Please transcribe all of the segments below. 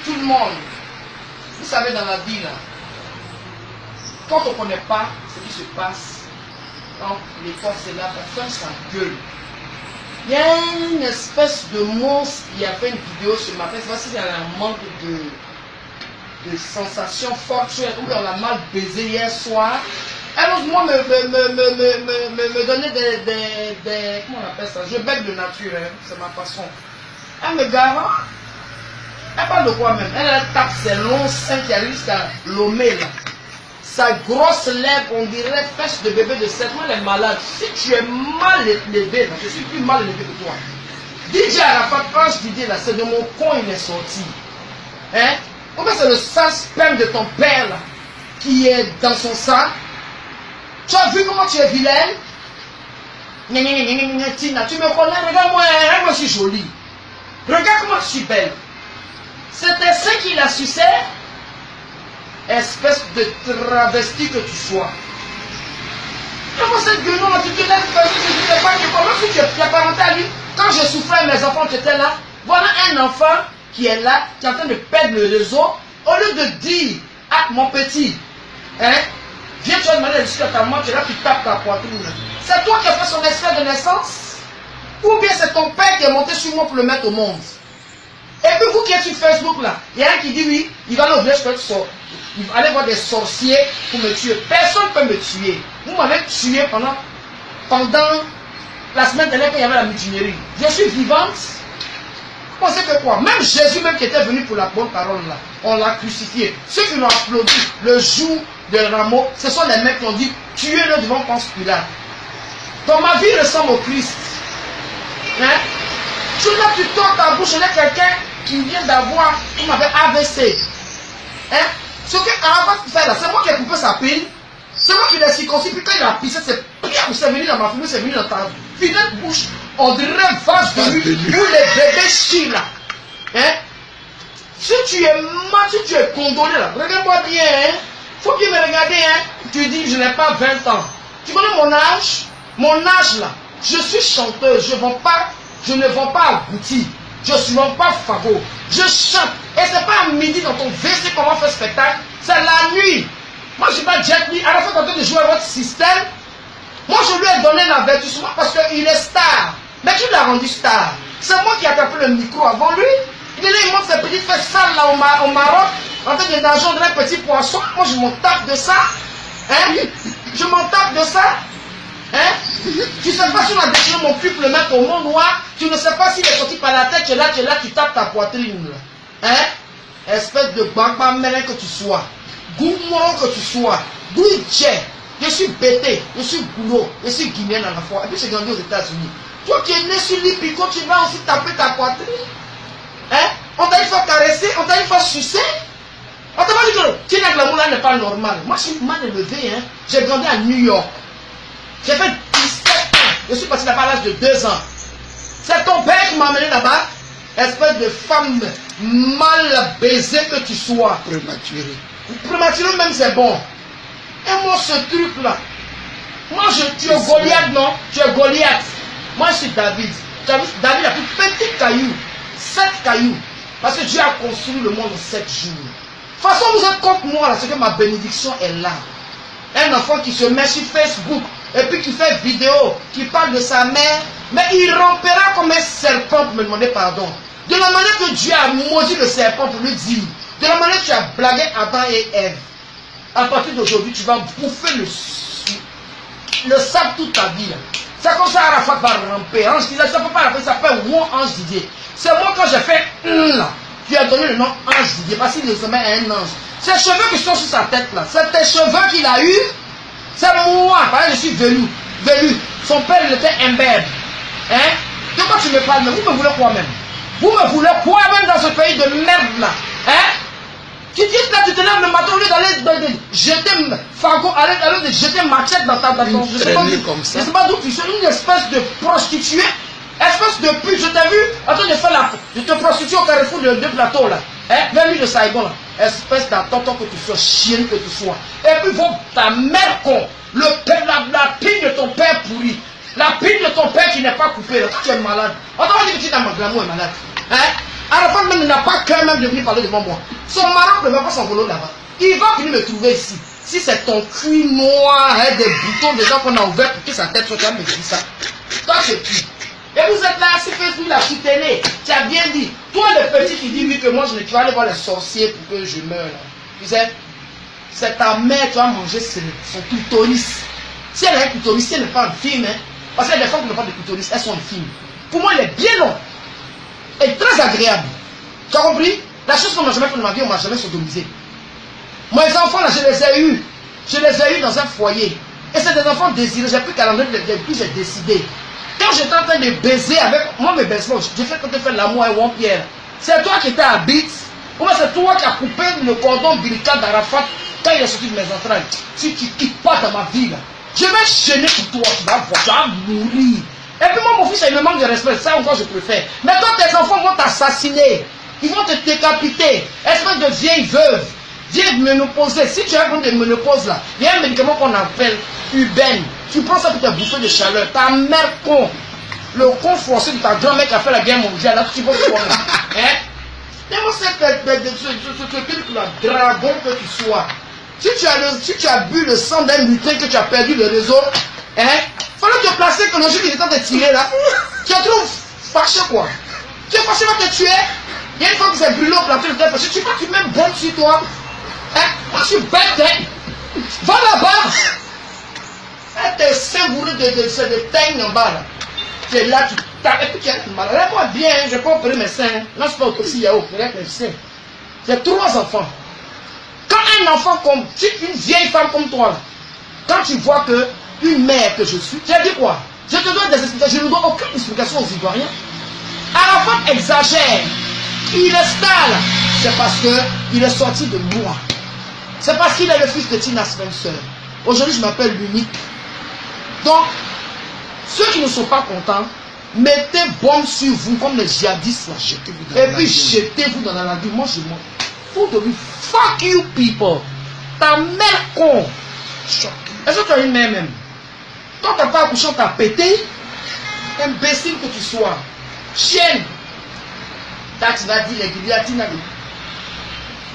tout le monde. Vous savez, dans la vie, là, quand on ne connaît pas ce qui se passe, quand l'école c'est là, personne s'engueule. Il y a une espèce de monstre qui a fait une vidéo ce matin, c'est parce qu'il y a un manque de sensations fortes, où on a mal baisé hier soir. Elle ose moi me donner des comment on appelle ça, je bête de nature, hein, c'est ma façon. Elle me gare, elle parle de quoi même? Elle tape ses longs seins qui arrivent jusqu'à l'omé là. Sa grosse lèvre, on dirait fesse de bébé de 7 mois, elle est malade. Si tu es mal élevé, là, je suis plus mal élevé que toi. DJ Arafat, quand je disais là, c'est de mon con il est sorti. Hein? Comment c'est le sang sperme de ton père là, qui est dans son sang? Tu as vu comment tu es vilaine? Tina, tu me connais, regarde-moi, moi je suis jolie. Regarde comment je suis belle. C'était ce qui la suçait. Espèce de travesti que tu sois. Comment cette gueule là, tu te lèves, tu ne pas comment si tu es parenté à lui. Quand je souffrais, mes enfants qui étaient là, voilà un enfant qui est là, qui est en train de perdre le réseau, au lieu de dire, ah mon petit, hein, viens tu vas demander à ta maman, tu es là, tu tapes ta poitrine. C'est toi qui as fait son extrait de naissance? Ou bien c'est ton père qui est monté sur moi pour le mettre au monde? Et puis vous qui êtes sur Facebook là, il y a un qui dit oui, il va aller au village pour être sort. Il va aller voir des sorciers pour me tuer. Personne ne peut me tuer. Vous m'avez tué pendant la semaine dernière quand il y avait la mutinerie. Je suis vivante. Vous pensez que quoi? Même Jésus même qui était venu pour la bonne parole là, on l'a crucifié. Ceux qui l'ont applaudi le jour de Rameau, ce sont les mecs qui ont dit tuez-le devant Ponce Pilate. Donc ma vie ressemble au Christ. Hein? Tu là, tu tournes ta bouche, il y a quelqu'un qui vient d'avoir, il m'avait AVC. Hein? Ce que Arafat fait là, c'est moi qui ai coupé sa pile, c'est moi qui l'ai circoncis, puis quand il a pissé, c'est venu dans ma famille, c'est venu dans ta finette bouche, on dirait vache de lui, où les bébés chient là. Hein? Si tu es mal, si tu es condamné là, regarde-moi bien, hein? Faut bien me regarder, hein? Tu dis, je n'ai pas 20 ans. Tu connais mon âge? Mon âge là, je suis chanteuse, je ne vends pas abouti. Je ne vends pas fagot. Je chante. Et c'est pas à midi dans ton WC qu'on va faire spectacle. C'est la nuit. Moi, je ne suis pas Jet Li. À la fin, quand on de jouer à votre système, moi, je lui ai donné l'avertissement parce qu'il est star. Mais qui l'a rendu star? C'est moi qui ai tapé le micro avant lui. Il est là, il monte ses petites fesses sales là au Maroc. En train de nager dans un petit poisson. Moi, je m'en tape de ça. Hein? Je m'en tape de ça. Hein? Tu ne sais pas si on a déchiré mon cul pour le mettre au monde noir. Tu ne sais pas s'il est sorti par la tête. Tu es là, tu tapes ta poitrine. Hein? Espèce de bamba mêlé que tu sois. Goumon que tu sois. D'où tu es. Je suis bêté. Je suis goulot. Je suis guinéen à la fois. Et puis j'ai grandi aux États-Unis. Toi qui es né sur l'Ipico, tu vas aussi taper ta poitrine. Hein? On t'a une fois caressé. On t'a une fois sucé. On t'a pas dit que Tina Glamour n'est pas normal. Moi je suis mal élevé. Hein? J'ai grandi à New York. J'ai fait 17 ans. Je suis parti là-bas à l'âge de 2 ans. C'est ton père qui m'a amené là-bas. Espèce de femme mal baisée que tu sois. Prématuré. Prématuré même c'est bon. Et moi ce truc là. Moi tu es Goliath non? Tu es Goliath. Moi je suis David. David a pris petit caillou. 7 cailloux. Parce que Dieu a construit le monde en 7 jours. De toute façon vous êtes contre moi là. C'est que ma bénédiction est là. Un enfant qui se met sur Facebook. Et puis qui fait vidéo, qui parle de sa mère, mais il rampera comme un serpent pour me demander pardon. De la manière que Dieu a maudit le serpent pour lui dire, de la manière que tu as blagué Adam et Ève, à partir d'aujourd'hui, tu vas bouffer le sable toute ta vie. C'est comme ça Arafat va ramper. Ange Didier, ça ne peut pas rappeler, ça s'appelle Ange Didier. C'est moi quand j'ai fait là, tu as donné le nom Ange Didier, parce qu'il ressemblait à un ange. Ces cheveux qui sont sur sa tête là, c'est tes cheveux qu'il a eu. C'est moi, parce que je suis velu. Son père il était imberbe. Hein? De quoi tu me parles? Mais vous me voulez quoi même? Vous me voulez quoi même dans ce pays de merde là? Hein? Tu dis là, tu te lèves le matin au lieu d'aller jeter fagot, aller de jeter machette dans ta maison. Je sais pas d'où tu es, une espèce de prostituée, espèce de pute. Je t'ai vu en train de faire je te prostitue au carrefour de 2 plateaux là. Hein? Vers lui de Saigon là. Espèce d'attentat que tu sois, chienne que tu sois. Et puis ta mère con, la pile de ton père pourri, la pile de ton père qui n'est pas coupée, là, tu es malade. On t'a dit que Tina Glamour est malade. Hein? Arafat même n'a pas cœur même de venir parler devant moi. Son mari ne va pas s'envoler là-bas. Il va venir me trouver ici. Si c'est ton cul noir, hein, des boutons déjà qu'on a ouverts pour que sa tête soit calme, me dit ça. Toi, c'est qui? Et vous êtes là, c'est Facebook, la petite télé. Tu as bien dit. Toi, le petit qui dit oui que moi, tu vas aller voir les sorciers pour que je meure. Là. Tu sais, c'est ta mère, tu vas manger son clitoris. Si elle a un clitoris, si elle n'est pas un film, hein, parce qu'il y a des femmes qui n'ont pas de clitoris, elles sont un film. Pour moi, elle est bien long. Et très agréable. Tu as compris? La chose qu'on n'a jamais fait de ma vie, on ne m'a jamais sodomisé. Moi, les enfants, là, je les ai eus. Je les ai eus dans un foyer. Et c'est des enfants désirés. J'ai plus qu'à l'endroit depuis j'ai décidé. Quand j'étais en train de baiser avec... Moi, mes baisements, j'ai fait quand tu fais l'amour avec Pierre. C'est toi qui étais à Bits. Ou bien c'est toi qui as coupé le cordon ombilical d'Arafat quand il est sorti de mes entrailles. Si tu ne quittes pas dans ma vie, là, je vais gêner pour toi. Tu vas voir, tu vas mourir. Et puis moi, mon fils, il me manque de respect. Ça encore, je préfère. Mais toi, tes enfants vont t'assassiner. Ils vont te décapiter. Espèce de vieille veuve. Vieille ménopausée. Si tu as un de ménopause là, il y a un médicament qu'on appelle Uben. Tu prends ça pour te bouffer de chaleur. Ta mère con. Le con forcé de ta grand-mère qui a fait la guerre mondiale. Là, tu vas voir. Hein? Mais moi, c'est ce dragon que tu sois. Si tu as bu le sang d'un mutin que tu as perdu le réseau, hein? Fallait te placer que le jeu qui est en train de tirer là. Tu es trop fâché quoi. Tu es fâché, va te tuer. Il y a une fois que c'est brûlé au plateau de tête, parce que tu crois que tu mets bombe sur toi. Hein? Moi je suis bête, hein? Va là-bas. Tes seins bourrés de teigne en bas là. Tu es là, tu tapes, et puis tu as mal. Regarde-moi bien, je peux opérer mes seins. Non, c'est pas aussi, il y a opéré mes seins. J'ai 3 enfants. Quand un enfant comme, une vieille femme comme toi, là, quand tu vois que une mère que je suis, j'ai dit quoi? Je te donne des explications, je ne dois aucune explication aux Ivoiriens. Arafat exagère. Il est star là. C'est parce qu'il est sorti de moi. C'est parce qu'il est le fils de Tina Spencer. Aujourd'hui, je m'appelle l'unique. Donc, ceux qui ne sont pas contents, mettez bombe sur vous comme les djihadistes là. Et puis jetez-vous dans la lagune. Moi, je m'en fous de lui. Fuck you people. Ta mère con. Est-ce que tu as une mère même? Quand tu n'as pas accouché, tu as pété. Imbécile que tu sois. Chienne. Là, tu vas dire les guillatines.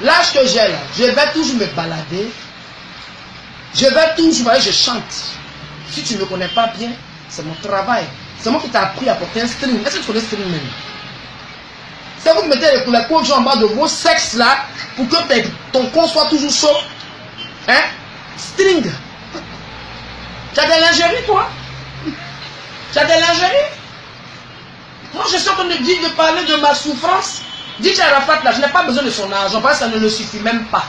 L'âge que j'ai là, je vais toujours me balader. Je vais toujours, je chante. Si tu ne me connais pas bien, c'est mon travail. C'est moi qui t'ai appris à porter un string. Est-ce que tu connais string même? C'est vous qui mettez les coachs en bas de vos sexes là pour que ton con soit toujours chaud. Hein? String. Tu as des lingeries toi? Tu as des lingeries? Moi je suis en train de parler de ma souffrance. Dis à Arafat là, je n'ai pas besoin de son argent parce que ça ne le suffit même pas.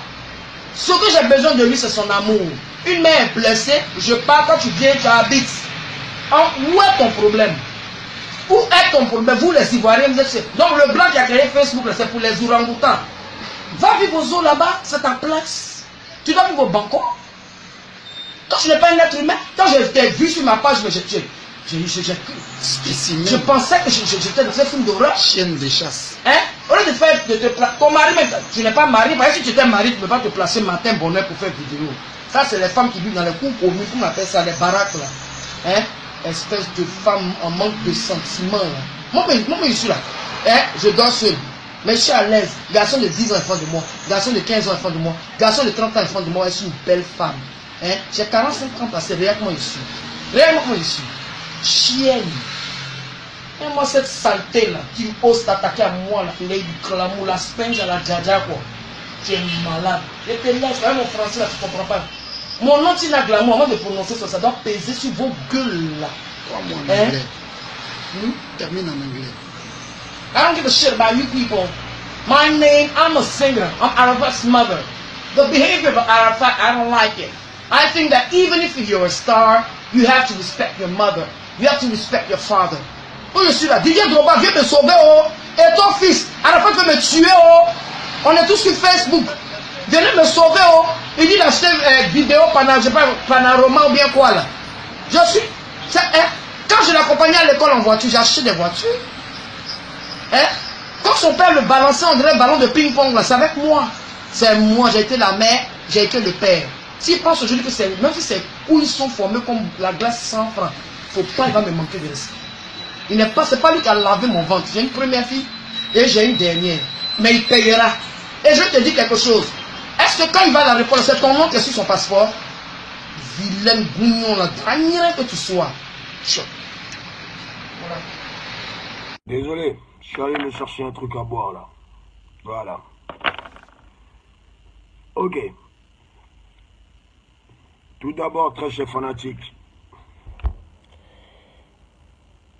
Ce que j'ai besoin de lui, c'est son amour. Une mère est blessée, je pars, quand tu viens, tu habites. Où est ton problème? Où est ton problème? Vous les Ivoiriens, vous êtes... Donc le blanc qui a créé Facebook, c'est pour les orang-outans. Va vivre aux eaux là-bas, c'est ta place. Tu dois vivre au Bangkok. Quand tu n'es pas un être humain, quand je t'ai vu sur ma page, je pensais que j'étais dans un film d'horreur. Chienne de chasse. Hein? Au lieu de faire ton mari, même, tu n'es pas marié. Parce que si tu étais marié, tu ne peux pas te placer matin bonheur pour faire vidéo. Ça, c'est les femmes qui vivent dans les cours communs, qu'on appelle ça les baraques là. Hein? Espèce de femme en manque de sentiments là. Moi, je suis là. Hein? Je dors seul. Mais je suis à l'aise. Garçon de 10 ans en front de moi. Garçon de 15 ans en front de moi. Garçon de 30 ans en front de moi. Je suis une belle femme. Hein? J'ai 45 ans passé. Regarde comment je suis. Regarde comment je suis. Chienne. Et moi, cette saleté là, qui ose t'attaquer à moi, là, les clamous, la spenge à la djadja, quoi. Tu es malade. Je te laisse, avec mon français là, tu comprends pas. Mon nom, Tina Glamour, avant de prononcer ça, ça doit peser sur vos gueules là. Toi-moi en anglais. Termine en anglais. I don't give a shit about you people. My name, I'm a singer. I'm Arafat's mother. The behavior of Arafat, I don't like it. I think that even if you're a star, you have to respect your mother. You have to respect your father. Oh, je suis là. Didier Drogba vient me sauver, oh. Et ton fils, Arafat veut me tuer, oh. On est tous sur Facebook. Venez me sauver, oh. Il dit d'acheter vidéo, je sais pas, Panorama ou bien quoi, là. Je suis... Quand je l'accompagnais à l'école en voiture, j'ai acheté des voitures. Hein? Quand son père le balançait, on dirait un ballon de ping-pong, là, c'est avec moi. C'est moi, j'ai été la mère, j'ai été le père. S'il pense aujourd'hui que c'est... Même si c'est où ils sont formés comme la glace 100 francs, faut pas, il va me manquer de respect. C'est pas lui qui a lavé mon ventre. J'ai une première fille. Et j'ai une dernière. Mais il payera. Et je te dis quelque chose. Est-ce que quand il va à la répondre, c'est ton nom qui est sur son passeport? Vilaine bougnon, la dernière que tu sois. Voilà. Désolé, je suis allé me chercher un truc à boire là. Voilà. Ok. Tout d'abord, très cher fanatique,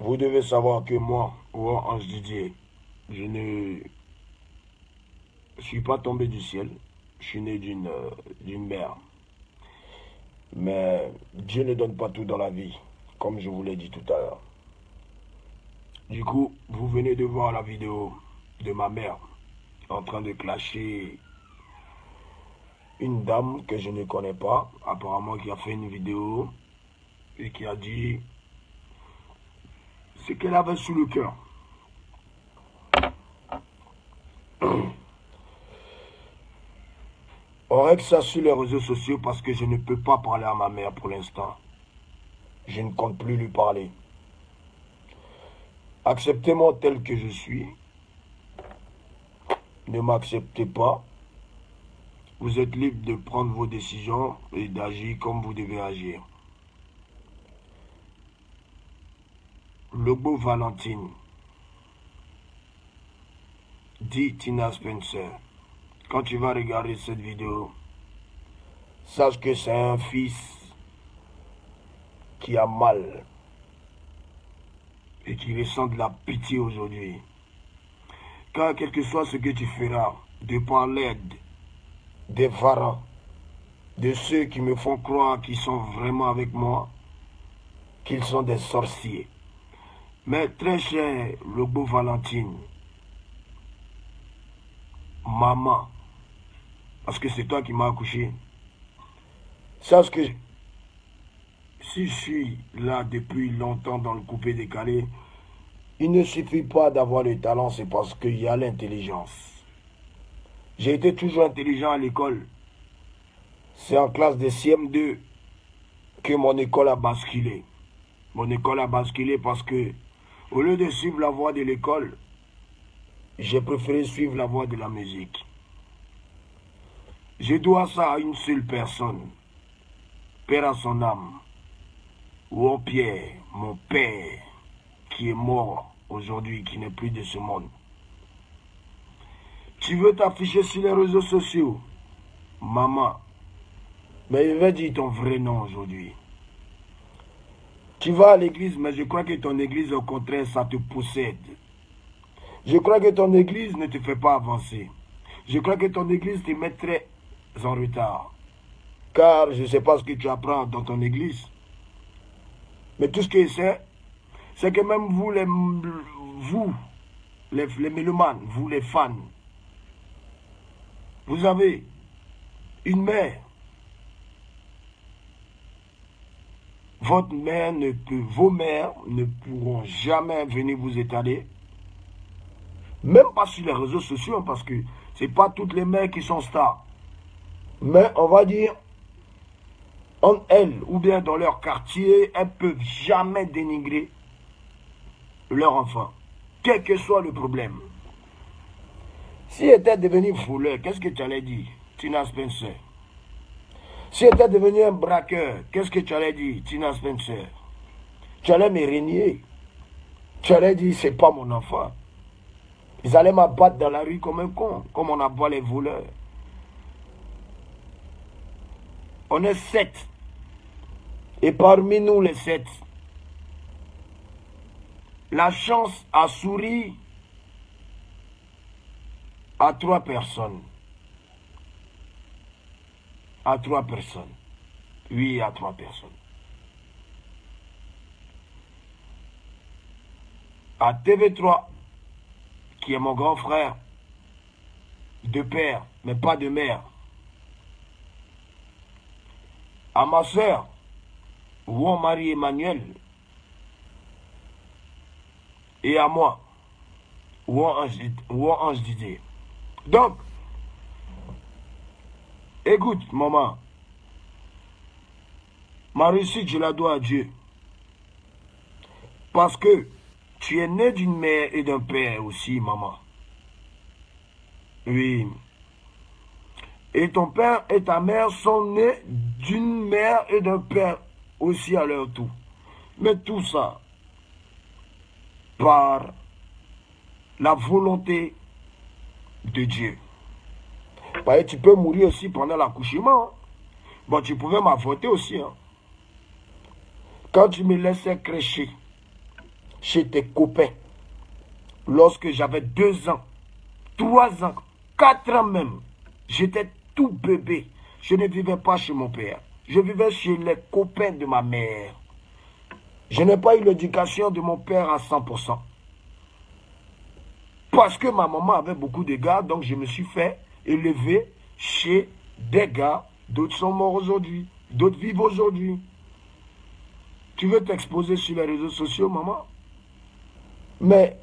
vous devez savoir que moi, Ange Didier, je ne suis pas tombé du ciel. Je suis né d'une mère. Mais Dieu ne donne pas tout dans la vie, comme je vous l'ai dit tout à l'heure. Du coup, vous venez de voir la vidéo de ma mère en train de clasher une dame que je ne connais pas, apparemment qui a fait une vidéo et qui a dit ce qu'elle avait sous le cœur. On règle ça sur les réseaux sociaux parce que je ne peux pas parler à ma mère pour l'instant. Je ne compte plus lui parler. Acceptez-moi tel que je suis. Ne m'acceptez pas. Vous êtes libre de prendre vos décisions et d'agir comme vous devez agir. Lobo Valentine dit Tina Spencer. Quand tu vas regarder cette vidéo, sache que c'est un fils qui a mal et qui ressent de la pitié aujourd'hui. Car quel que soit ce que tu feras, de par l'aide des parents, de ceux qui me font croire qu'ils sont vraiment avec moi, qu'ils sont des sorciers. Mais très cher Lobo Valentine, maman, parce que c'est toi qui m'as accouché, sache que si je suis là depuis longtemps dans le coupé-décalé, il ne suffit pas d'avoir le talent, c'est parce qu'il y a l'intelligence. J'ai été toujours intelligent à l'école. C'est en classe de CM2 que mon école a basculé. Mon école a basculé parce que, au lieu de suivre la voie de l'école, j'ai préféré suivre la voie de la musique. Je dois ça à une seule personne, Père à son âme, ou Pierre, mon père, qui est mort aujourd'hui, qui n'est plus de ce monde. Tu veux t'afficher sur les réseaux sociaux, maman, mais je vais dire ton vrai nom aujourd'hui. Tu vas à l'église, mais je crois que ton église, au contraire, ça te possède. Je crois que ton église ne te fait pas avancer. Je crois que ton église te mettrait en retard. Car je ne sais pas ce que tu apprends dans ton église. Mais tout ce que je sais, c'est que même vous, les mélomanes, vous les fans, vous avez une mère. Votre mère vos mères ne pourront jamais venir vous étaler. Même pas sur les réseaux sociaux, parce que ce n'est pas toutes les mères qui sont stars. Mais on va dire, en elles, ou bien dans leur quartier, elles ne peuvent jamais dénigrer leur enfant, quel que soit le problème. Si elle était devenue voleur, qu'est-ce que tu allais dire, Tina Spencer? Si elle était devenue un braqueur, qu'est-ce que tu allais dire, Tina Spencer? Tu allais me régner. Tu allais dire, c'est pas mon enfant. Ils allaient m'abattre dans la rue comme un con, comme on abat les voleurs. On est 7. Et parmi nous, les 7, la chance a souri à 3 personnes. À 3 personnes. Oui, à 3 personnes. À TV3, qui est mon grand frère, de père, mais pas de mère. À ma soeur, ou Marie-Emmanuel, et à moi, ou Ange Didier. Donc, écoute, maman, ma réussite, je la dois à Dieu. Parce que tu es né d'une mère et d'un père aussi, maman. Oui. Et ton père et ta mère sont nés d'une mère et d'un père aussi à leur tour. Mais tout ça, par la volonté de Dieu. Bah, tu peux mourir aussi pendant l'accouchement. Hein. Bon, tu pouvais m'avorter aussi. Hein. Quand tu me laissais crècher chez tes copains, lorsque j'avais 2 ans, 3 ans, 4 ans même, j'étais tout bébé. Je ne vivais pas chez mon père. Je vivais chez les copains de ma mère. Je n'ai pas eu l'éducation de mon père à 100%. Parce que ma maman avait beaucoup de gars, donc je me suis fait élever chez des gars. D'autres sont morts aujourd'hui. D'autres vivent aujourd'hui. Tu veux t'exposer sur les réseaux sociaux, maman? Mais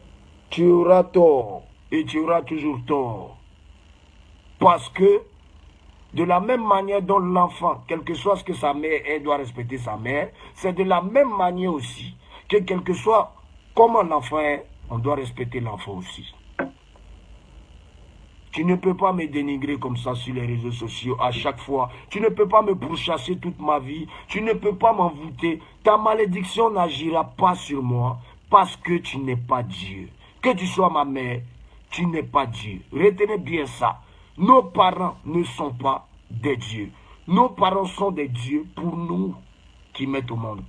tu auras tort. Et tu auras toujours tort. Parce que de la même manière dont l'enfant, quel que soit ce que sa mère est, doit respecter sa mère, c'est de la même manière aussi que quel que soit comment l'enfant est, on doit respecter l'enfant aussi. Tu ne peux pas me dénigrer comme ça sur les réseaux sociaux à chaque fois. Tu ne peux pas me pourchasser toute ma vie. Tu ne peux pas m'envoûter. Ta malédiction n'agira pas sur moi parce que tu n'es pas Dieu. Que tu sois ma mère, tu n'es pas Dieu. Retenez bien ça. Nos parents ne sont pas des dieux. Nos parents sont des dieux pour nous qui mettent au monde.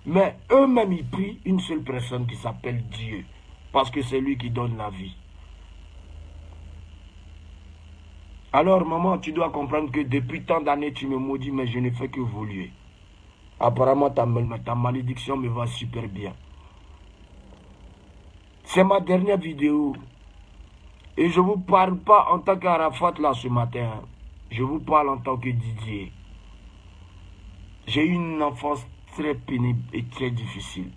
Mais eux-mêmes, ils prient une seule personne qui s'appelle Dieu. Parce que c'est lui qui donne la vie. Alors, maman, tu dois comprendre que depuis tant d'années, tu me maudis, mais je ne fais que évoluer. Apparemment, ta malédiction me va super bien. C'est ma dernière vidéo. Et je ne vous parle pas en tant qu'Arafat là ce matin. Je vous parle en tant que Didier. J'ai eu une enfance très pénible et très difficile.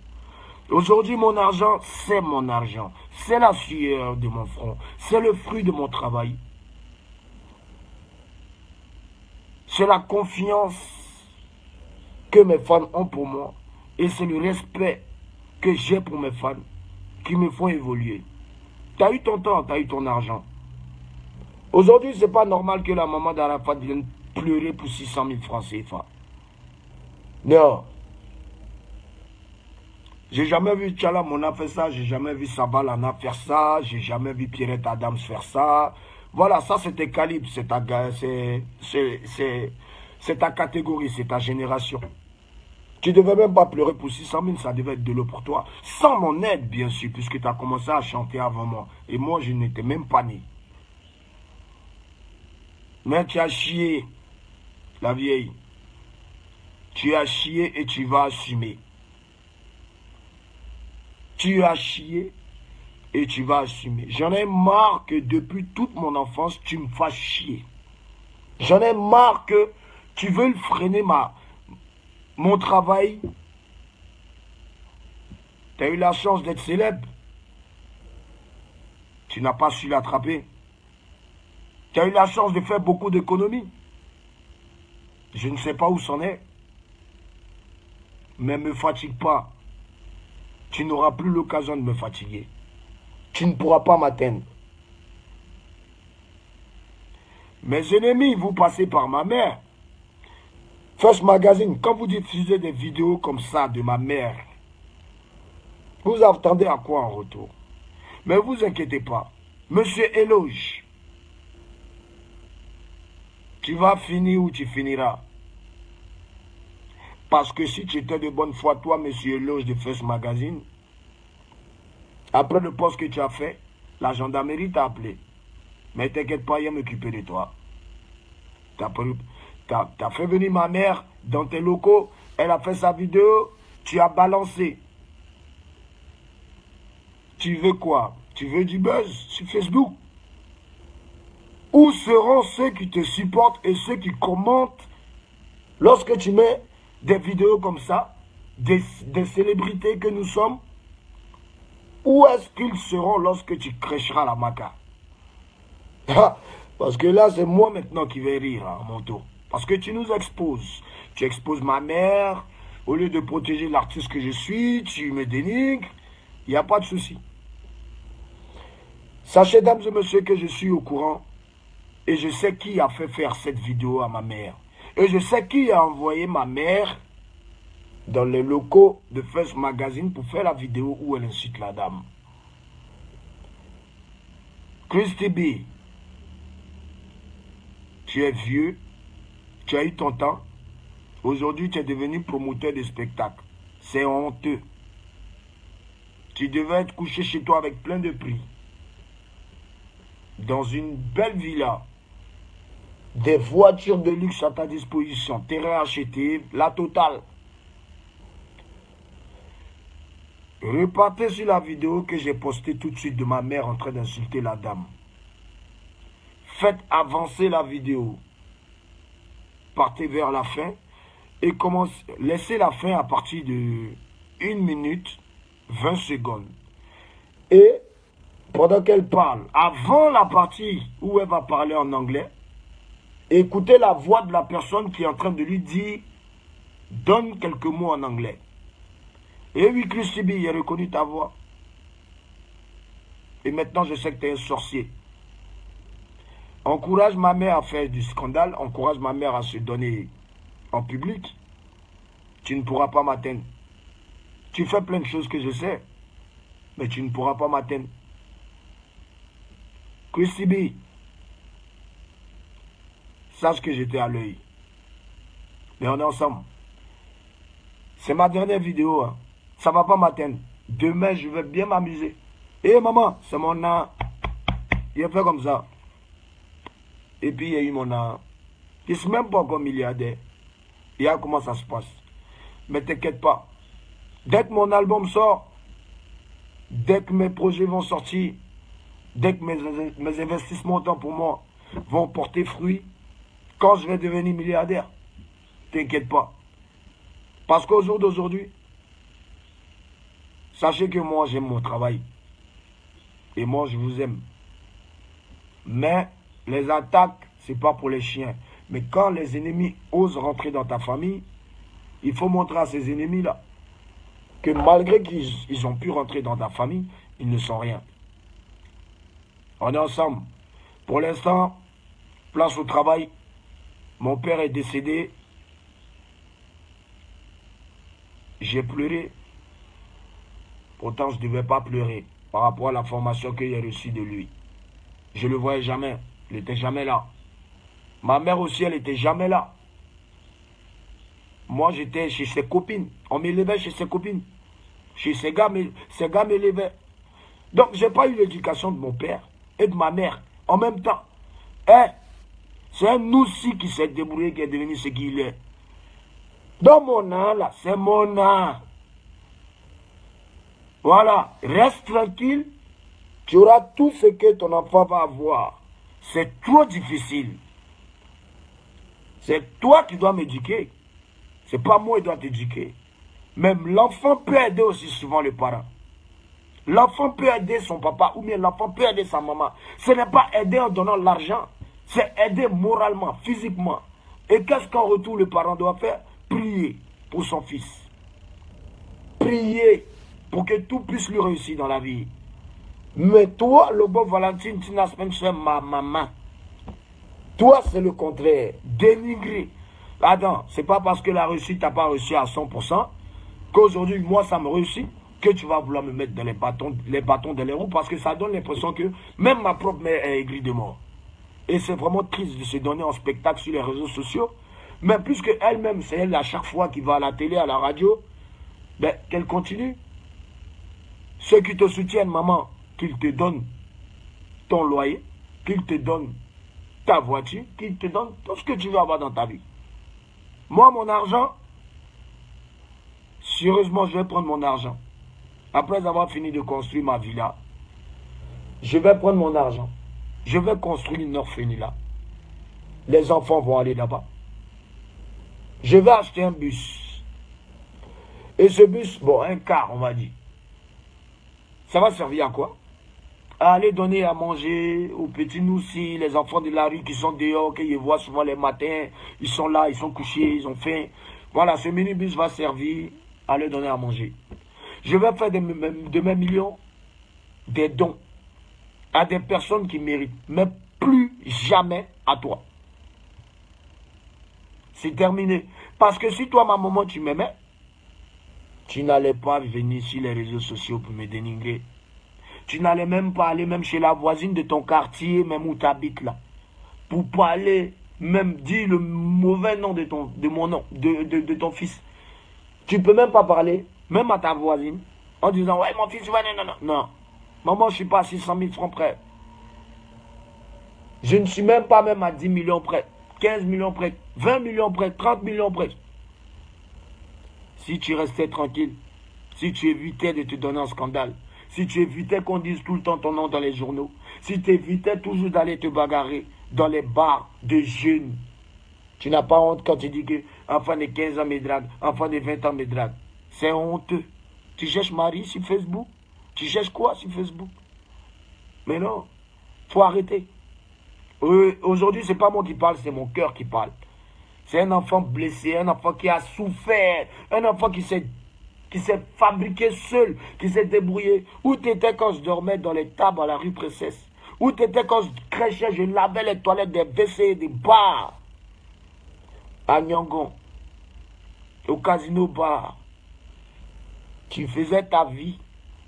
Aujourd'hui, mon argent, c'est mon argent. C'est la sueur de mon front. C'est le fruit de mon travail. C'est la confiance que mes fans ont pour moi. Et c'est le respect que j'ai pour mes fans qui me font évoluer. Tu as eu ton temps, tu as eu ton argent. Aujourd'hui, ce n'est pas normal que la maman d'Arafat vienne pleurer pour 600 000 francs CFA. Non. J'ai jamais vu Tchala Mona faire ça, j'ai jamais vu Sabah Lana faire ça, j'ai jamais vu Pierrette Adams faire ça. Voilà, ça c'était calibre, c'est ta catégorie, c'est ta génération. Tu ne devais même pas pleurer pour 600 000, ça devait être de l'eau pour toi. Sans mon aide, bien sûr, puisque tu as commencé à chanter avant moi. Et moi, je n'étais même pas né. Mais tu as chié, la vieille. Tu as chié et tu vas assumer. Tu as chié et tu vas assumer. J'en ai marre que depuis toute mon enfance, tu me fasses chier. J'en ai marre que tu veux freiner mon travail. Tu as eu la chance d'être célèbre. Tu n'as pas su l'attraper. Tu as eu la chance de faire beaucoup d'économies. Je ne sais pas où c'en est. Mais ne me fatigue pas. Tu n'auras plus l'occasion de me fatiguer. Tu ne pourras pas m'atteindre. Mes ennemis, vous passez par ma mère. First Magazine, quand vous diffusez des vidéos comme ça de ma mère, vous attendez à quoi en retour? Mais vous inquiétez pas. Monsieur Éloge, tu vas finir où tu finiras. Parce que si tu étais de bonne foi, toi, monsieur Éloge de First Magazine, après le poste que tu as fait, la gendarmerie t'a appelé. Mais t'inquiète pas, il va m'occuper de toi. T'as fait venir ma mère dans tes locaux, elle a fait sa vidéo, tu as balancé. Tu veux quoi? Tu veux du buzz sur Facebook? Où seront ceux qui te supportent et ceux qui commentent lorsque tu mets des vidéos comme ça, des célébrités que nous sommes? Où est-ce qu'ils seront lorsque tu crècheras la maca? Parce que là, c'est moi maintenant qui vais rire à mon tour. Parce que tu nous exposes. Tu exposes ma mère. Au lieu de protéger l'artiste que je suis, tu me dénigres. Il n'y a pas de souci. Sachez, dames et messieurs, que je suis au courant et je sais qui a fait faire cette vidéo à ma mère. Et je sais qui a envoyé ma mère dans les locaux de First Magazine pour faire la vidéo où elle incite la dame. Christy B, tu es vieux, tu as eu ton temps. Aujourd'hui, tu es devenu promoteur de spectacles. C'est honteux. Tu devais être couché chez toi avec plein de prix. Dans une belle villa. Des voitures de luxe à ta disposition. Terrain acheté, la totale. Repartez sur la vidéo que j'ai postée tout de suite de ma mère en train d'insulter la dame. Faites avancer la vidéo. Partez vers la fin et laissez la fin à partir de 1 minute 20 secondes. Et pendant qu'elle parle, avant la partie où elle va parler en anglais, écoutez la voix de la personne qui est en train de lui dire « Donne quelques mots en anglais ». Et oui, Christy B, j'ai reconnu ta voix. Et maintenant, je sais que tu es un sorcier. Encourage ma mère à faire du scandale. Encourage ma mère à se donner en public. Tu ne pourras pas m'atteindre. Tu fais plein de choses que je sais. Mais tu ne pourras pas m'atteindre. Christy B, sache que j'étais à l'œil. Mais on est ensemble. C'est ma dernière vidéo. Hein. Ça ne va pas m'atteindre. Demain, je vais bien m'amuser. Eh maman, c'est mon an. Il a fait comme ça. Et puis il y a eu mon an. Je ne suis même pas encore milliardaire. Et là, comment ça se passe. Mais t'inquiète pas. Dès que mon album sort, dès que mes projets vont sortir, dès que mes investissements temps pour moi vont porter fruit, quand je vais devenir milliardaire, t'inquiète pas. Parce qu'au jour d'aujourd'hui, sachez que moi j'aime mon travail. Et moi je vous aime. Mais les attaques, c'est pas pour les chiens. Mais quand les ennemis osent rentrer dans ta famille, il faut montrer à ces ennemis-là que malgré qu'ils ont pu rentrer dans ta famille, ils ne sont rien. On est ensemble. Pour l'instant, place au travail. Mon père est décédé. J'ai pleuré. Pourtant, je ne devais pas pleurer par rapport à la formation que j'ai reçue de lui. Je ne le voyais jamais. Il n'était jamais là. Ma mère aussi, elle n'était jamais là. Moi, j'étais chez ses copines. On m'élevait chez ses copines. Chez ses gars m'élevaient. Donc, je n'ai pas eu l'éducation de mon père et de ma mère en même temps. C'est un aussi qui s'est débrouillé, qui est devenu ce qu'il est. Dans mon âme, là, c'est mon âme. Voilà, reste tranquille. Tu auras tout ce que ton enfant va avoir. C'est trop difficile. C'est toi qui dois m'éduquer. C'est pas moi qui dois t'éduquer. Même l'enfant peut aider aussi souvent les parents. L'enfant peut aider son papa ou bien l'enfant peut aider sa maman. Ce n'est pas aider en donnant l'argent. C'est aider moralement, physiquement. Et qu'est-ce qu'en retour le parent doit faire? Prier pour son fils. Prier pour que tout puisse lui réussir dans la vie. Mais toi, le bon Valentine, tu n'as même pas ma maman. Toi, c'est le contraire. Dénigrer. Attends, c'est pas parce que la réussite t'a pas réussi à 100% qu'aujourd'hui, moi, ça me réussit, que tu vas vouloir me mettre dans les bâtons dans les roues, parce que ça donne l'impression que même ma propre mère est aigrie de moi. Et c'est vraiment triste de se donner en spectacle sur les réseaux sociaux. Mais puisque elle-même, c'est elle à chaque fois qui va à la télé, à la radio, ben, qu'elle continue. Ceux qui te soutiennent, maman, qu'ils te donnent ton loyer, qu'ils te donnent ta voiture, qu'ils te donnent tout ce que tu veux avoir dans ta vie. Moi, mon argent, sérieusement, je vais prendre mon argent. Après avoir fini de construire ma villa, je vais prendre mon argent. Je vais construire une orphelinat. Les enfants vont aller là-bas. Je vais acheter un bus. Et ce bus, bon, un car, on va dire. Ça va servir à quoi? À aller donner à manger aux petits noussis, les enfants de la rue qui sont dehors, qu'ils voient souvent les matins. Ils sont là, ils sont couchés, ils ont faim. Voilà, ce minibus va servir à leur donner à manger. Je vais faire de mes millions des dons. à des personnes qui méritent, mais plus jamais à toi. C'est terminé. Parce que si toi, ma maman, tu m'aimais, tu n'allais pas venir sur les réseaux sociaux pour me dénigrer. Tu n'allais même pas aller même chez la voisine de ton quartier, même où tu habites là, pour parler, même dire le mauvais nom de mon nom, de ton fils. Tu peux même pas parler, même à ta voisine, en disant, ouais, mon fils, ouais, non. Maman, je ne suis pas à 600 000 francs près. Je ne suis même pas même à 10 millions près, 15 millions près, 20 millions près, 30 millions près. Si tu restais tranquille, si tu évitais de te donner un scandale, si tu évitais qu'on dise tout le temps ton nom dans les journaux, si tu évitais toujours d'aller te bagarrer dans les bars de jeunes, tu n'as pas honte quand tu dis que enfant de 15 ans me drague, enfant de 20 ans me drague. C'est honteux. Tu cherches Marie sur Facebook? Tu cherches quoi sur Facebook? Mais non, faut arrêter. Aujourd'hui, ce n'est pas moi qui parle, c'est mon cœur qui parle. C'est un enfant blessé, un enfant qui a souffert, un enfant qui s'est fabriqué seul, qui s'est débrouillé. Où tu étais quand je dormais dans les tables à la rue Princesse? Où tu étais quand je crêchais, je lavais les toilettes des WC, des bars? À Nyangon, au casino bar. Tu faisais ta vie,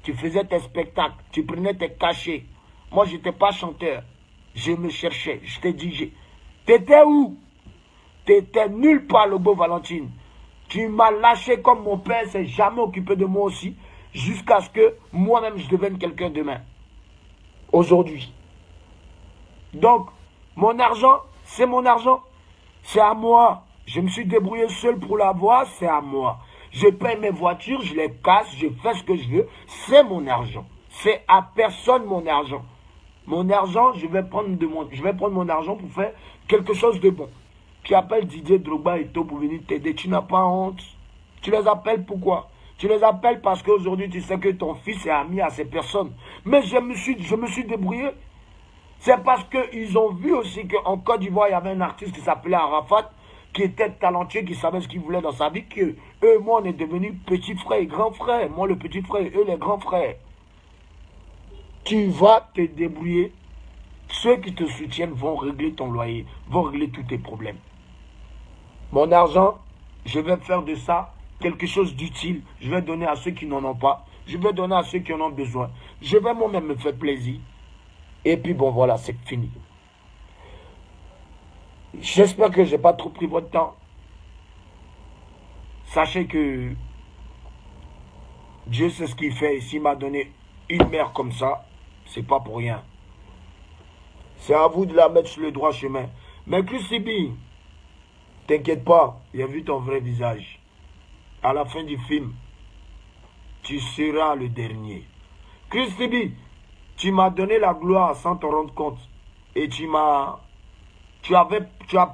tu faisais tes spectacles, tu prenais tes cachets. Moi, je n'étais pas chanteur. Je me cherchais, je t'ai dit, t'étais où? T'étais nulle part, Lobo Valentine. Tu m'as lâché comme mon père s'est jamais occupé de moi aussi, jusqu'à ce que moi-même je devienne quelqu'un demain. Aujourd'hui. Donc, mon argent, c'est mon argent. C'est à moi. Je me suis débrouillé seul pour l'avoir, c'est à moi. Je paye mes voitures, je les casse, je fais ce que je veux. C'est mon argent. C'est à personne mon argent. Mon argent, je vais prendre mon argent pour faire quelque chose de bon. Tu appelles Didier Drogba et tout pour venir t'aider. Tu n'as pas honte. Tu les appelles pourquoi? Tu les appelles parce qu'aujourd'hui, tu sais que ton fils est ami à ces personnes. Mais je me suis débrouillé. C'est parce qu'ils ont vu aussi qu'en Côte d'Ivoire, il y avait un artiste qui s'appelait Arafat, qui était talentueux, qui savait ce qu'il voulait dans sa vie, que eux, moi, on est devenus petits frères et grands frères. Moi, le petit frère, eux, les grands frères. Tu vas te débrouiller. Ceux qui te soutiennent vont régler ton loyer, vont régler tous tes problèmes. Mon argent, je vais faire de ça quelque chose d'utile. Je vais donner à ceux qui n'en ont pas. Je vais donner à ceux qui en ont besoin. Je vais moi-même me faire plaisir. Et puis bon, voilà, c'est fini. J'espère que je n'ai pas trop pris votre temps. Sachez que Dieu sait ce qu'il fait. Et s'il m'a donné une mère comme ça, c'est pas pour rien. C'est à vous de la mettre sur le droit chemin. Mais Christibi, t'inquiète pas, il a vu ton vrai visage. À la fin du film, tu seras le dernier. Christibi, tu m'as donné la gloire sans te rendre compte. Et tu as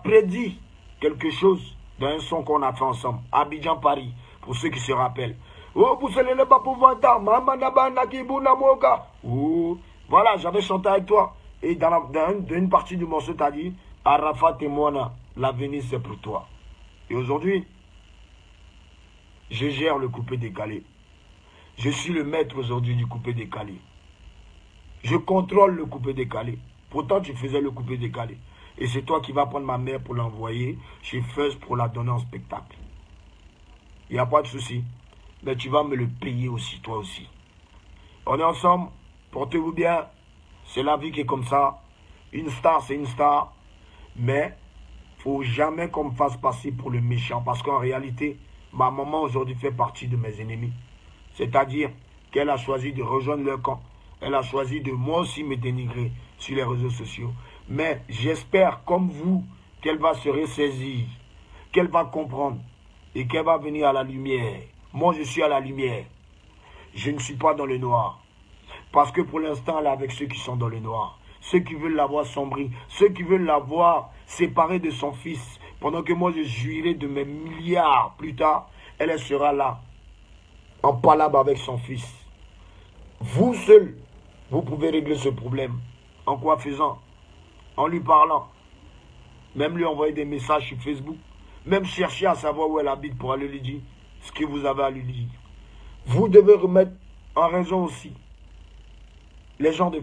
prédit quelque chose dans un son qu'on a fait ensemble. Abidjan Paris, pour ceux qui se rappellent. Oh, vous savez le pas pouvoir oh, voilà, j'avais chanté avec toi. Et dans une partie du morceau, tu as dit, Arafat et Moana, l'avenir c'est pour toi. Et aujourd'hui, je gère le coupé décalé. Je suis le maître aujourd'hui du coupé décalé. Je contrôle le coupé décalé. Pourtant, tu faisais le coupé décalé. Et c'est toi qui vas prendre ma mère pour l'envoyer chez Fuzz pour la donner en spectacle. Il n'y a pas de souci. Mais tu vas me le payer aussi, toi aussi. On est ensemble. Portez-vous bien. C'est la vie qui est comme ça. Une star, c'est une star. Mais il ne faut jamais qu'on me fasse passer pour le méchant. Parce qu'en réalité, ma maman aujourd'hui fait partie de mes ennemis. C'est-à-dire qu'elle a choisi de rejoindre leur camp. Elle a choisi de moi aussi me dénigrer sur les réseaux sociaux. Mais j'espère, comme vous, qu'elle va se ressaisir, qu'elle va comprendre et qu'elle va venir à la lumière. Moi, je suis à la lumière. Je ne suis pas dans le noir. Parce que pour l'instant, elle est avec ceux qui sont dans le noir. Ceux qui veulent la voir sombrer. Ceux qui veulent la voir séparée de son fils. Pendant que moi, je jouirai de mes milliards plus tard, elle sera là, en palabre avec son fils. Vous seul, vous pouvez régler ce problème. En quoi faisant? En lui parlant. Même lui envoyer des messages sur Facebook. Même chercher à savoir où elle habite pour aller lui dire ce que vous avez à lui dire. Vous devez remettre en raison aussi les gens de